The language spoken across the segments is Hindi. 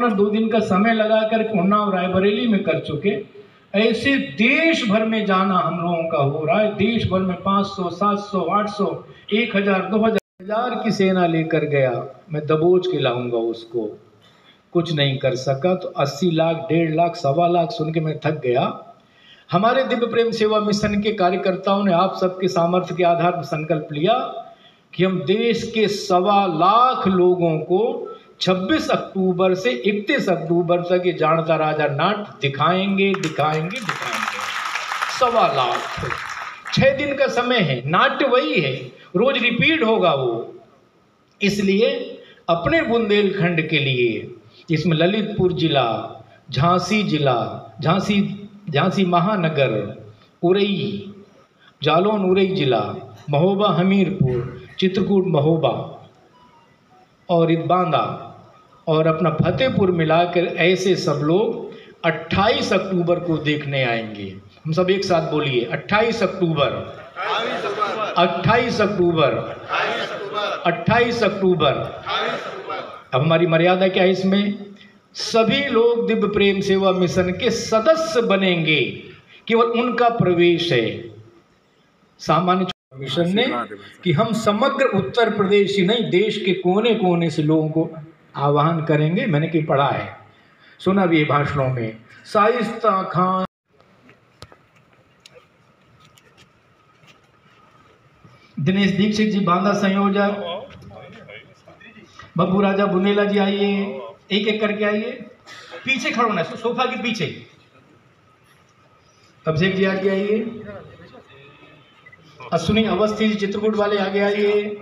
गवर्नर 2 दिन का समय लगाकर उन्नाव रायबरेली में कर चुके। ऐसे देश भर में जाना हम लोगों का हो रहा है। देश भर में 500, 700, 800, 1000, 2000 की सेना लेकर गया। मैं दबोच के लाऊंगा उसको, कुछ नहीं कर सका। तो 80 लाख, 1.5 लाख, 1.25 लाख सुन के मैं थक गया। हमारे दिव्य प्रेम सेवा मिशन के कार्यकर्ताओं ने आप सबके सामर्थ्य के आधार पर संकल्प लिया कि हम देश के 1.25 लाख लोगों को 26 अक्टूबर से 31 अक्टूबर तक ये जानता राजा नाट्य दिखाएंगे। 1.25 लाख, 6 दिन का समय है। नाट्य वही है, रोज रिपीट होगा वो। इसलिए अपने बुंदेलखंड के लिए, इसमें ललितपुर जिला, झांसी जिला, झांसी महानगर, उरई, जालौन उरई जिला, महोबा हमीरपुर, चित्रकूट महोबा और बांदा और अपना फतेहपुर मिलाकर ऐसे सब लोग 28 अक्टूबर को देखने आएंगे। हम सब एक साथ बोलिए, 28 अक्टूबर, 28 अक्टूबर, 28 अक्टूबर। अब हमारी मर्यादा क्या है इसमें? सभी लोग दिव्य प्रेम सेवा मिशन के सदस्य बनेंगे, केवल उनका प्रवेश है। सामान्य मिशन ने कि हम समग्र उत्तर प्रदेश ही नहीं, देश के कोने कोने से लोगों को आह्वान करेंगे। मैंने कहीं पढ़ा है, सुना भी है भाषणों में। शाइस्ता खान, दिनेश दीक्षित जी बांदा संयोजक, बब्बू राजा बुंदेला जी आइए, एक एक करके आइए। पीछे खड़ो ना, सोफा के पीछे। अभिषेक जी आगे आइए। अश्विनी अवस्थी जी चित्रकूट वाले आगे आइए।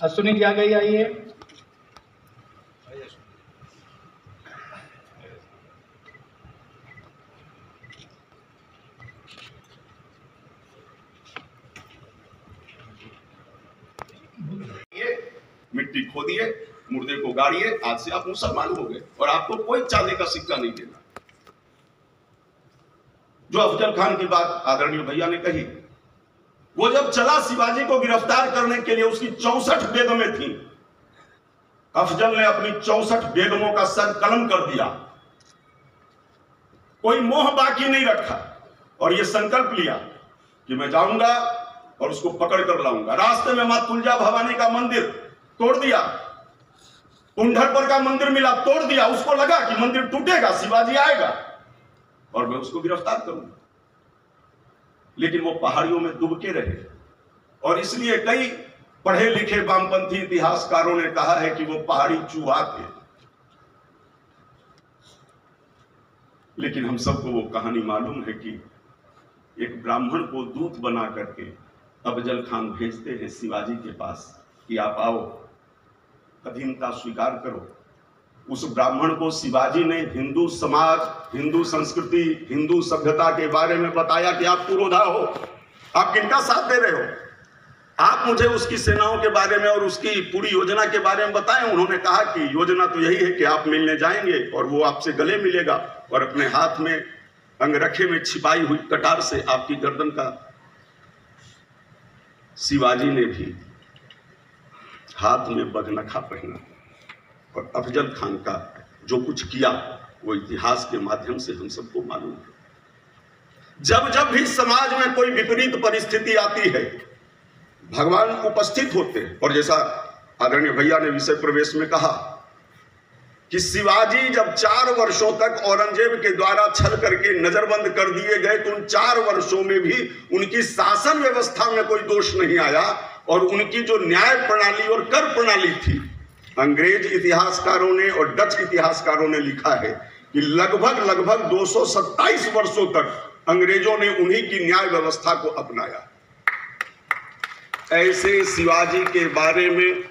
अश्विनी जी आगे आइए। मिट्टी खोदिए, मुर्दे को गाड़िए। आज से आप मुसलमान हो गए और आपको कोई चांदी का सिक्का नहीं देना। जो अफजल खान की बात आदरणीय भैया ने कही, वो जब चला शिवाजी को गिरफ्तार करने के लिए, उसकी 64 बेगमें थी। अफजल ने अपनी 64 बेगमों का सर कलम कर दिया, कोई मोह बाकी नहीं रखा और यह संकल्प लिया कि मैं जाऊंगा और उसको पकड़ कर लाऊंगा। रास्ते में मां तुलजा भवानी का मंदिर तोड़ दिया, कुंडरपुर का मंदिर मिला, तोड़ दिया। उसको लगा कि मंदिर टूटेगा, शिवाजी आएगा और मैं उसको गिरफ्तार करूंगा। लेकिन वो पहाड़ियों में दुबके रहे और इसलिए कई पढ़े लिखे वामपंथी इतिहासकारों ने कहा है कि वो पहाड़ी चूहा थे। लेकिन हम सबको वो कहानी मालूम है कि एक ब्राह्मण को दूत बना करके अफजल खान भेजते हैं शिवाजी के पास कि आप आओ, अधीनता स्वीकार करो। उस ब्राह्मण को शिवाजी ने हिंदू समाज, हिंदू संस्कृति, हिंदू सभ्यता के बारे में बताया कि आप पुरोधा हो, आप किनका साथ दे रहे हो, आप मुझे उसकी सेनाओं के बारे में और उसकी पूरी योजना के बारे में बताएं। उन्होंने कहा कि योजना तो यही है कि आप मिलने जाएंगे और वो आपसे गले मिलेगा और अपने हाथ में अंगरखे में छिपाई हुई कटार से आपकी गर्दन का। शिवाजी ने भी हाथ में बगनखा पहना और अफजल खान का जो कुछ किया वो इतिहास के माध्यम से हम सबको मालूम है। जब जब भी समाज में कोई विपरीत परिस्थिति आती है, भगवान उपस्थित होते हैं। और जैसा आदरणीय भैया ने विषय प्रवेश में कहा कि शिवाजी जब 4 वर्षों तक औरंगजेब के द्वारा छल करके नजरबंद कर दिए गए, तो उन 4 वर्षों में भी उनकी शासन व्यवस्था में कोई दोष नहीं आया और उनकी जो न्याय प्रणाली और कर प्रणाली थी, अंग्रेज इतिहासकारों ने और डच इतिहासकारों ने लिखा है कि लगभग 227 वर्षों तक अंग्रेजों ने उन्हीं की न्याय व्यवस्था को अपनाया। ऐसे शिवाजी के बारे में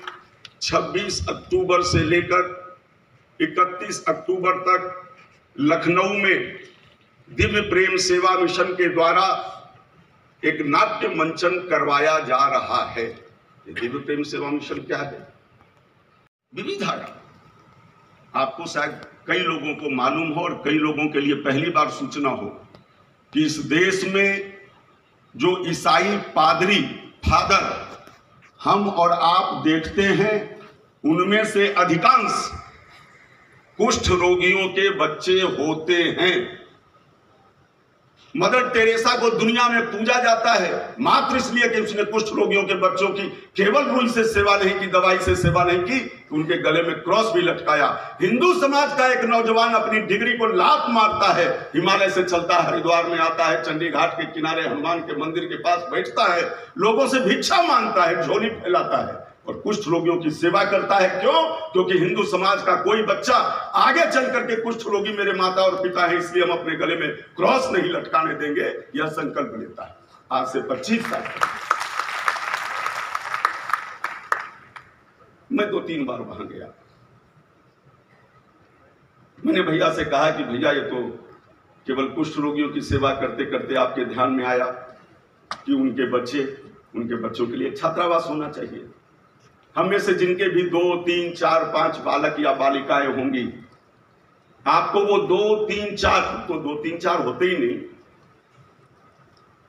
26 अक्टूबर से लेकर 31 अक्टूबर तक लखनऊ में दिव्य प्रेम सेवा मिशन के द्वारा एक नाट्य मंचन करवाया जा रहा है। दिव्य प्रेम सेवा मिशन क्या है? विविधारा। आपको शायद कई लोगों को मालूम हो और कई लोगों के लिए पहली बार सूचना हो कि इस देश में जो ईसाई पादरी, फादर हम और आप देखते हैं, उनमें से अधिकांश कुष्ठ रोगियों के बच्चे होते हैं। मदर टेरेसा को दुनिया में पूजा जाता है मात्र इसलिए कि उसने कुष्ठ रोगियों के बच्चों की केवल रुई से सेवा नहीं की, दवाई से सेवा नहीं की, उनके गले में क्रॉस भी लटकाया। हिंदू समाज का एक नौजवान अपनी डिग्री को लात मारता है, हिमालय से चलता है, हरिद्वार में आता है, चंडी घाट के किनारे हनुमान के मंदिर के पास बैठता है, लोगों से भिक्षा मांगता है, झोली फैलाता है और कुष्ठ रोगियों की सेवा करता है। क्यों? क्योंकि हिंदू समाज का कोई बच्चा आगे चल करके कुष्ठ रोगी मेरे माता और पिता है, इसलिए हम अपने गले में क्रॉस नहीं लटकाने देंगे, यह संकल्प लेता है आज से 25 साल। मैं 2-3 बार वहां गया। मैंने भैया से कहा कि भैया ये तो केवल कुष्ठ रोगियों की सेवा करते करते आपके ध्यान में आया कि उनके बच्चों के लिए छात्रावास होना चाहिए। हम में से जिनके भी 2, 3, 4, 5 बालक या बालिकाएं होंगी, आपको वो 2, 3, 4 तो 2, 3, 4 होते ही नहीं,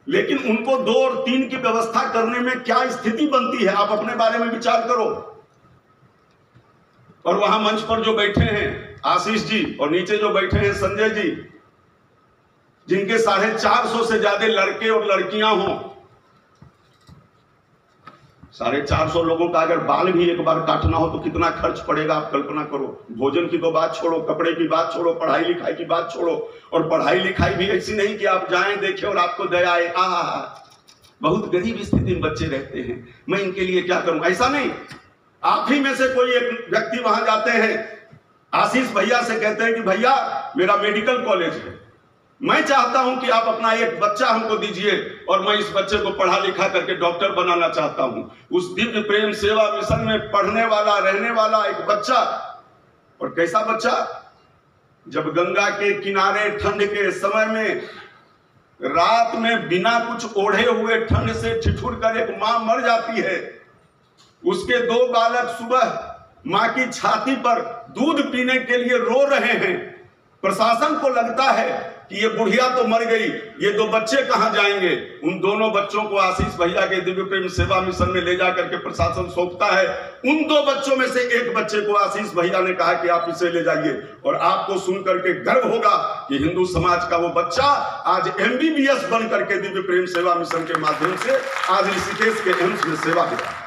लेकिन उनको 2 और 3 की व्यवस्था करने में क्या स्थिति बनती है, आप अपने बारे में विचार करो। और वहां मंच पर जो बैठे हैं आशीष जी और नीचे जो बैठे हैं संजय जी, जिनके 450 से ज्यादा लड़के और लड़कियां हों, 450 लोगों का अगर बाल भी एक बार काटना हो तो कितना खर्च पड़ेगा, आप कल्पना करो। भोजन की तो बात छोड़ो, कपड़े की बात छोड़ो, पढ़ाई लिखाई की बात छोड़ो। और पढ़ाई लिखाई भी ऐसी नहीं कि आप जाएं देखें और आपको दया आए, बहुत गरीब स्थिति में बच्चे रहते हैं, मैं इनके लिए क्या करूं, ऐसा नहीं। आप ही में से कोई एक व्यक्ति वहां जाते हैं, आशीष भैया से कहते हैं कि भैया मेरा मेडिकल कॉलेज है, मैं चाहता हूं कि आप अपना एक बच्चा हमको दीजिए और मैं इस बच्चे को पढ़ा लिखा करके डॉक्टर बनाना चाहता हूं। उस दिव्य प्रेम सेवा मिशन में पढ़ने वाला, रहने वाला एक बच्चा, और कैसा बच्चा, जब गंगा के किनारे ठंड के समय में रात में बिना कुछ ओढ़े हुए ठंड से ठिठुर कर एक मां मर जाती है, उसके 2 बालक सुबह मां की छाती पर दूध पीने के लिए रो रहे हैं। प्रशासन को लगता है कि ये बुढ़िया तो मर गई, ये 2 बच्चे कहां जाएंगे। उन दोनों बच्चों को आशीष भैया के दिव्य प्रेम सेवा मिशन में ले जाकर के प्रशासन सौंपता है। उन 2 बच्चों में से एक बच्चे को आशीष भैया ने कहा कि आप इसे ले जाइए, और आपको सुनकर के गर्व होगा कि हिंदू समाज का वो बच्चा आज MBBS बन करके दिव्य प्रेम सेवा मिशन के माध्यम से आज ऋषिकेश के एम्स में सेवा दे रहा है।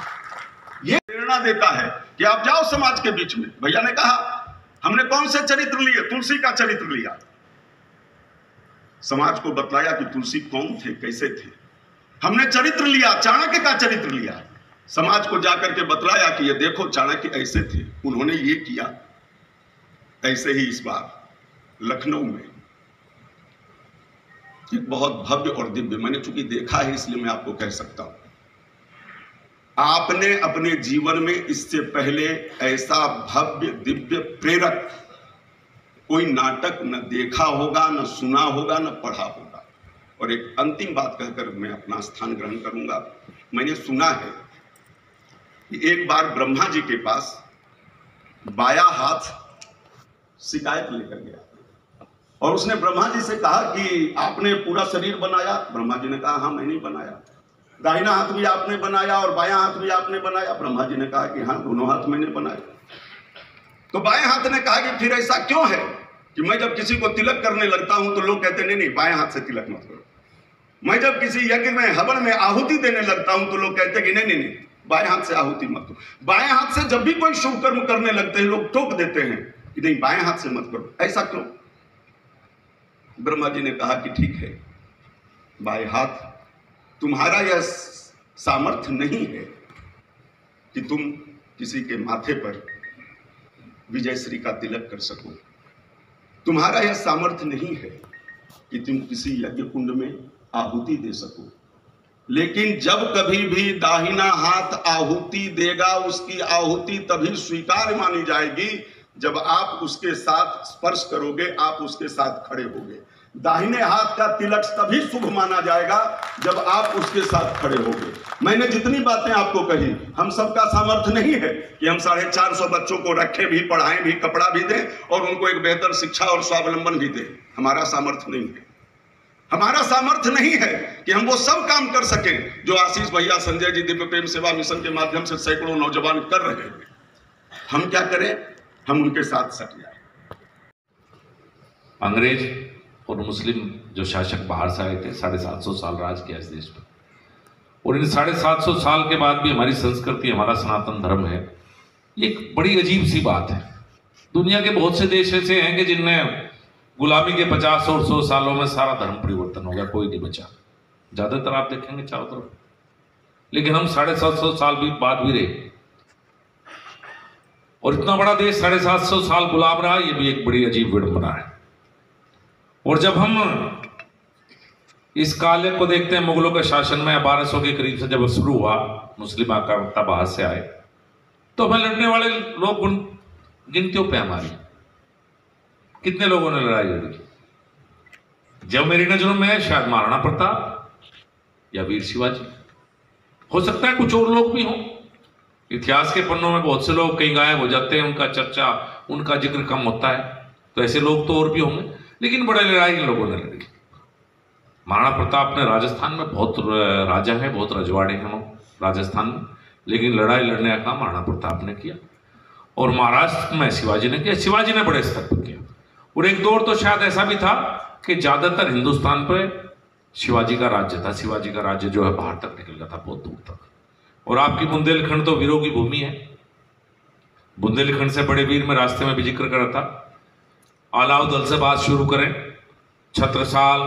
ये प्रेरणा देता है कि आप जाओ समाज के बीच में। भैया ने कहा हमने कौन से चरित्र लिए, तुलसी का चरित्र लिया, समाज को बतलाया कि तुलसी कौन थे, कैसे थे। हमने चरित्र लिया, चाणक्य का चरित्र लिया, समाज को जाकर के बतलाया कि ये देखो चाणक्य ऐसे थे, उन्होंने ये किया। ऐसे ही इस बार लखनऊ में एक बहुत भव्य और दिव्य, मैंने चूंकि देखा है इसलिए मैं आपको कह सकता हूं, आपने अपने जीवन में इससे पहले ऐसा भव्य दिव्य प्रेरक कोई नाटक न देखा होगा, न सुना होगा, न पढ़ा होगा। और एक अंतिम बात कहकर मैं अपना स्थान ग्रहण करूंगा। मैंने सुना है कि एक बार ब्रह्मा जी के पास बाया हाथ शिकायत लेकर गया और उसने ब्रह्मा जी से कहा कि आपने पूरा शरीर बनाया। ब्रह्मा जी ने कहा हाँ मैंने बनाया। दाहिना हाथ भी आपने बनाया और बायां हाथ भी आपने बनाया। ब्रह्मा जी ने कहा कि हाँ दोनों हाथ मैंने बनाए। तो बाएं हाथ ने कहा कि फिर ऐसा क्यों है कि मैं जब किसी को तिलक करने लगता हूं तो लोग कहते नहीं बाएं हाथ से तिलक मत करो। मैं जब किसी यज्ञ में हवन में आहुति देने लगता हूं तो लोग कहते कि नहीं बाएं हाथ से आहुति मत दो। बाएं हाथ से जब भी कोई शुभ कर्म करने लगते हैं लोग टोक देते हैं कि नहीं बाएं हाथ से मत करो, ऐसा क्यों? ब्रह्मा जी ने कहा कि ठीक है, बाएं हाथ तुम्हारा यह सामर्थ्य नहीं है कि तुम किसी के माथे पर विजयश्री का तिलक कर सको। तुम्हारा यह सामर्थ्य नहीं है कि तुम किसी यज्ञ कुंड में आहुति दे सको। लेकिन जब कभी भी दाहिना हाथ आहुति देगा उसकी आहुति तभी स्वीकार मानी जाएगी जब आप उसके साथ स्पर्श करोगे, आप उसके साथ खड़े होगे। दाहिने हाथ का तिलक तभी शुभ माना जाएगा जब आप उसके साथ खड़े होगे। मैंने जितनी बातें आपको कही, हम सबका सामर्थ्य नहीं है कि हम 450 बच्चों को रखें भी, पढ़ाएं भी, कपड़ा भी दें और उनको एक बेहतर शिक्षा और स्वावलंबन भी दें। हमारा सामर्थ्य नहीं है। हमारा सामर्थ्य नहीं है कि हम वो सब काम कर सकें जो आशीष भैया, संजय जी दिव्य प्रेम सेवा मिशन के माध्यम से सैकड़ों नौजवान कर रहे हैं। हम क्या करें? हम उनके साथ सट जाए। अंग्रेज और मुस्लिम जो शासक बाहर से आए थे 750 साल राज किया इस देश पर, और इन 750 साल के बाद भी हमारी संस्कृति, हमारा सनातन धर्म है, ये एक बड़ी अजीब सी बात है। दुनिया के बहुत से देश ऐसे हैं कि जिनमें गुलामी के 50 और 100 सालों में सारा धर्म परिवर्तन हो गया, कोई नहीं बचा। ज्यादातर आप देखेंगे चारों तरफ, लेकिन हम 750 साल भी बाद भी रहे, और इतना बड़ा देश 750 साल गुलाम रहा, ये भी एक बड़ी अजीब विडंबना है। और जब हम इस काले को देखते हैं, मुगलों के शासन में 1200 के करीब से जब शुरू हुआ, मुस्लिम आक्रामकता बाहर से आए, तो हमें लड़ने वाले लोग गिनतियों पे हमारी कितने लोगों ने लड़ाई लड़ी। जब मेरी नजरों में है शायद महाराणा प्रताप या वीर शिवाजी, हो सकता है कुछ और लोग भी हों। इतिहास के पन्नों में बहुत से लोग कहीं गायब हो जाते हैं, उनका चर्चा, उनका जिक्र कम होता है, तो ऐसे लोग तो और भी होंगे, लेकिन बड़े लड़ाई इन लोगों ने लड़ी। महाराणा प्रताप ने राजस्थान में बहुत राजा है, बहुत रजवाड़े हैं राजस्थान में, लेकिन लड़ाई लड़ने का काम महाराणा प्रताप ने किया। और महाराष्ट्र में शिवाजी ने किया, शिवाजी ने बड़े स्तर पर किया। और एक दौर तो शायद ऐसा भी था कि ज्यादातर हिंदुस्तान पर शिवाजी का राज्य था। शिवाजी का राज्य जो है बाहर तक निकल गया था, बहुत दूर तक। और आपकी बुंदेलखंड तो वीरों की भूमि है। बुंदेलखंड से बड़े वीर में रास्ते में भी जिक्र करा था। अलाउद्दीन से बात शुरू करें, छत्रसाल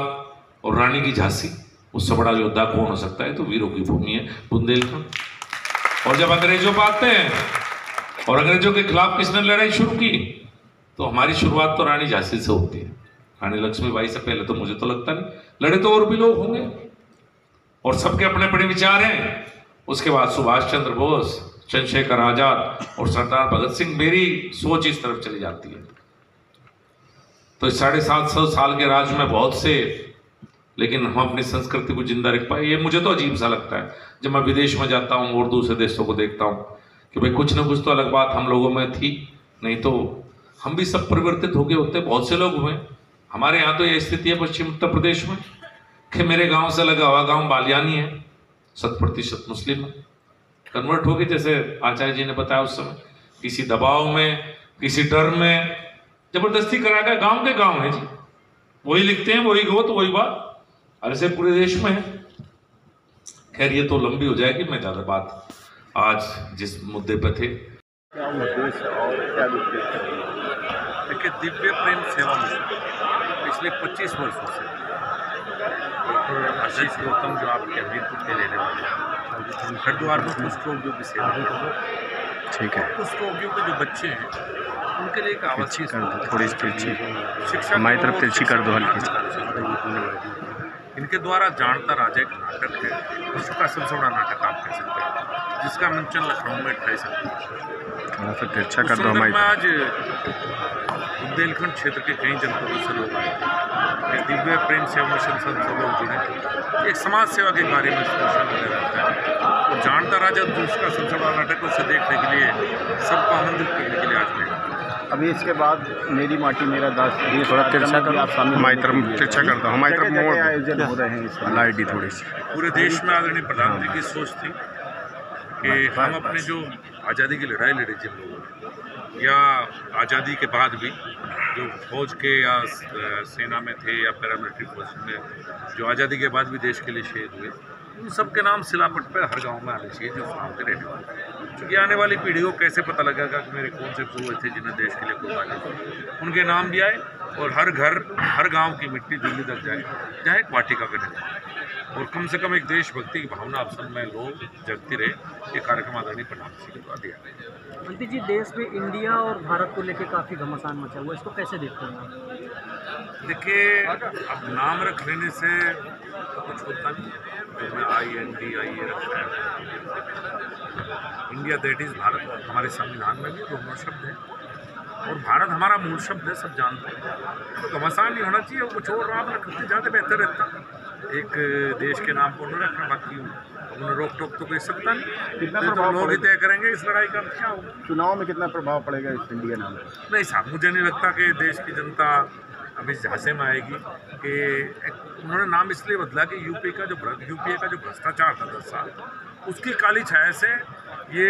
और रानी की झांसी, उससे बड़ा योद्धा कौन हो सकता है? तो वीरों की भूमि है बुंदेलखंड। और जब अंग्रेजों पर आते हैं, और अंग्रेजों के खिलाफ किसने लड़ाई शुरू की, तो हमारी शुरुआत तो रानी झांसी से होती है। रानी लक्ष्मीबाई से पहले तो मुझे तो लगता नहीं, लड़े तो और भी लोग होंगे, और सबके अपने अपने विचार हैं। उसके बाद सुभाष चंद्र बोस, चंद्रशेखर आजाद और सरदार भगत सिंह। मेरी सोच इस तरफ चली जाती है। तो 750 साल के राज में बहुत से, लेकिन हम अपनी संस्कृति को जिंदा रख पाए, ये मुझे तो अजीब सा लगता है। जब मैं विदेश में जाता हूँ और दूसरे देशों को देखता हूँ कि भाई कुछ ना कुछ तो अलग बात हम लोगों में थी, नहीं तो हम भी सब परिवर्तित हो गए होते। बहुत से लोग हुए। हमारे यहाँ तो ये स्थिति है पश्चिम उत्तर प्रदेश में कि मेरे गांव से लगा हुआ गांव बालियानी है, 100% मुस्लिम है। कन्वर्ट हो गए, जैसे आचार्य जी ने बताया उस समय, किसी दबाव में, किसी डर में जबरदस्ती करा गया। गांव के गांव है जी, वही लिखते हैं, वही गो, तो वही बात। और ऐसे पूरे देश में है। खैर ये तो लंबी हो जाएगी, मैं ज्यादा बात आज जिस मुद्दे पे थे। क्या उद्देश्य और क्या उद्देश्य? देखिए, दिव्य प्रेम सेवा मिशन पिछले 25 वर्षों से डॉक्टर आशीष गौतम, जो आपके हमीरपुर के रहने वाले हैं, हरिद्वार में कुष्ठ रोगियों की सेवा। ठीक है, कुष्ठ रोगियों के जो बच्चे हैं, उनके लिए एक आवश्यक थोड़ी तिरछी शिक्षा हमारी तरफ तिरछी कर दो हल्की। इनके द्वारा जानता राजा एक नाटक है, विश्व का सबसे बड़ा नाटक आप कह सकते हैं, जिसका मंचन लखनऊ में 28 अक्टूबर। थोड़ा सा तिरछा कर दो हमारी। आज बुंदेलखंड क्षेत्र के कई जनपदों से लोग आए थे। दिव्य प्रेम सेवा मिशन से सब लोग जुड़े। एक समाज सेवा के कार्य में शामिल रहता है। और जानता राजा जिसका सबसे बड़ा नाटक, उसे देखने के लिए, सबको आनंदित करने के लिए आज मैं अभी इसके बाद मेरी माटी मेरा देश, थोड़ा तिरछा कर, हमारी तरफ तिरछा कर दो, हमारी तरफ मोड़ आयोजन हो रहे हैं इसमें लाइट ही थोड़ी सी। पूरे देश में आदरणीय प्रधानमंत्री की सोच थी कि हम अपने जो आज़ादी की लड़ाई लड़ी जिन लोगों ने, या आज़ादी के बाद भी जो फौज के या सेना में थे या पैरामिलिट्री फोर्स में, जो आज़ादी के बाद भी देश के लिए शहीद हुए, उन सब के नाम सिलापट पर हर गांव में आने चाहिए जो गाँव के रहने वाले। क्योंकि आने वाली पीढ़ी को कैसे पता लगेगा कि मेरे कौन से पूर्वज थे जिन्हें देश के लिए कुर्बानी दी। उनके नाम भी आए और हर घर, हर गांव की मिट्टी दिल्ली तक जाए, जहाँ एक वाटिका का निर्माण, और कम से कम एक देशभक्ति की भावना आप सब में लोग जगती रहे। ये कार्यक्रम आदरणीय प्रधानमंत्री के द्वारा दिया गया। मंत्री जी, देश में इंडिया और भारत को लेकर काफ़ी घमासान मचा हुआ है, इसको कैसे देखते हैं? देखिए, अब नाम रख लेने से कुछ होता नहीं है। जो मैं INDIA रखा है, इंडिया दैट इज़ भारत, हमारे संविधान में भी दोनों शब्द हैं, और भारत हमारा मूल शब्द है, सब जानते हैं। तो घमासान नहीं होना चाहिए, कुछ और नाम रखते ज़्यादा बेहतर रहता। एक देश के नाम को न रखना, बाकी उन्हें रोक टोक तो कर सकता नहीं। कितना तो प्रभाव लोग ही तय करेंगे इस लड़ाई का क्या होगा। चुनाव में कितना प्रभाव पड़ेगा इस इंडिया नाम? नहीं साहब, मुझे नहीं लगता कि देश की जनता अभी इस झांसे में आएगी कि उन्होंने नाम इसलिए बदला कि यूपीए का जो भ्रष्टाचार था 10 साल, उसकी काली छाया से ये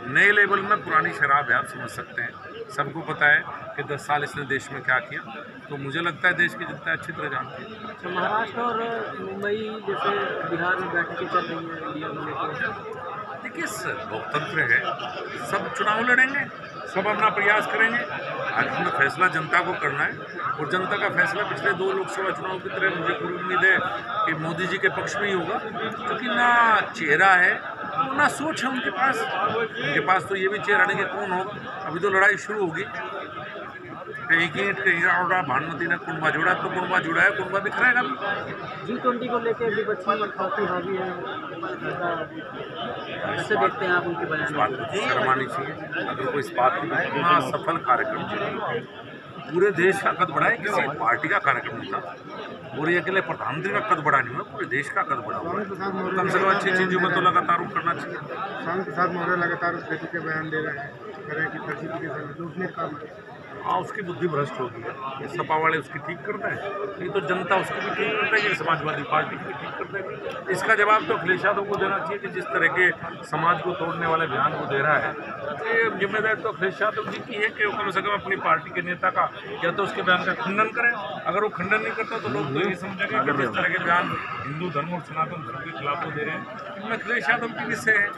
नए लेवल में पुरानी शराब है, आप समझ सकते हैं। सबको पता है कि 10 साल इसने देश में क्या किया, तो मुझे लगता है देश की जनता अच्छी तरह जानती है। अच्छा, महाराष्ट्र और मुंबई जैसे बिहार में बैठकें चल रही हैं इंडिया को लेकर, देखिए लोकतंत्र है, सब चुनाव लड़ेंगे, सब अपना प्रयास करेंगे। आखिर में फैसला जनता को करना है और जनता का फैसला पिछले 2 लोकसभा चुनाव की तरह मुझे पूरी उम्मीद है कि मोदी जी के पक्ष में ही होगा, क्योंकि ना चेहरा है ना सोच है उनके पास तो ये भी चेहरा नहीं कि कौन हो। अभी तो लड़ाई शुरू होगी, कहीं की ईंट कहीं उड़ा, भानुमती ने कुंभा जोड़ा तो कुंभा जुड़ा है, कुंभा बिखरेगा भी। G20 को लेकर विपक्षी काफी हावी है, कैसे देखते हैं आप उनके बयान? इस बात को शर्म आनी चाहिए। अगर कोई इस बात की इतना सफल कार्यक्रम चले, पूरे देश का कद बढ़ाए, किसी पार्टी का कार्यक्रम नहीं था, पूरे अकेले प्रधानमंत्री का कद बढ़ा नहीं हुआ, पूरे देश का कद बढ़ा हुआ। कम से कम अच्छी चीज़ों में तो लगातार वो करना चाहिए। स्वामी प्रसाद मौर्य लगातार उस गति के बयान दे रहे हैं, कह रहे हैं कि फर्जी के समय लूटने का काम है। हाँ, उसकी बुद्धि भ्रष्ट होगी, ये सपा वाले उसकी ठीक करते हैं, ये तो जनता उसकी भी ठीक कर देगी, समाजवादी पार्टी की भी ठीक कर देगी। इसका जवाब तो अखिलेश यादव को देना चाहिए कि जिस तरह के समाज को तोड़ने वाले बयान को दे रहा है, ये जिम्मेदारी तो अखिलेश यादव जी की है कि वो कम से कम अपनी पार्टी के नेता का या तो उसके बयान का खंडन करें। अगर वो खंडन नहीं करता तो लोग तो ये समझेंगे कि जिस तरह के बयान हिंदू धर्म और सनातन धर्म के खिलाफ वो दे रहे हैं, इनमें अखिलेश यादव की विषय है।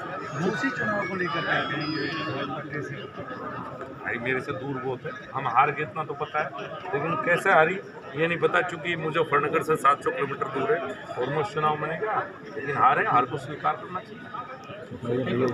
दूसरी चुनाव को लेकर भाई मेरे से दूर बहुत है, हम हार गए इतना तो पता है, लेकिन कैसे हारी ये नहीं पता, क्योंकि मुजफ्फरनगर से 700 किलोमीटर दूर है, ऑलमोस्ट चुनाव मैंने कहा, लेकिन हार है, हार को स्वीकार करना चाहिए।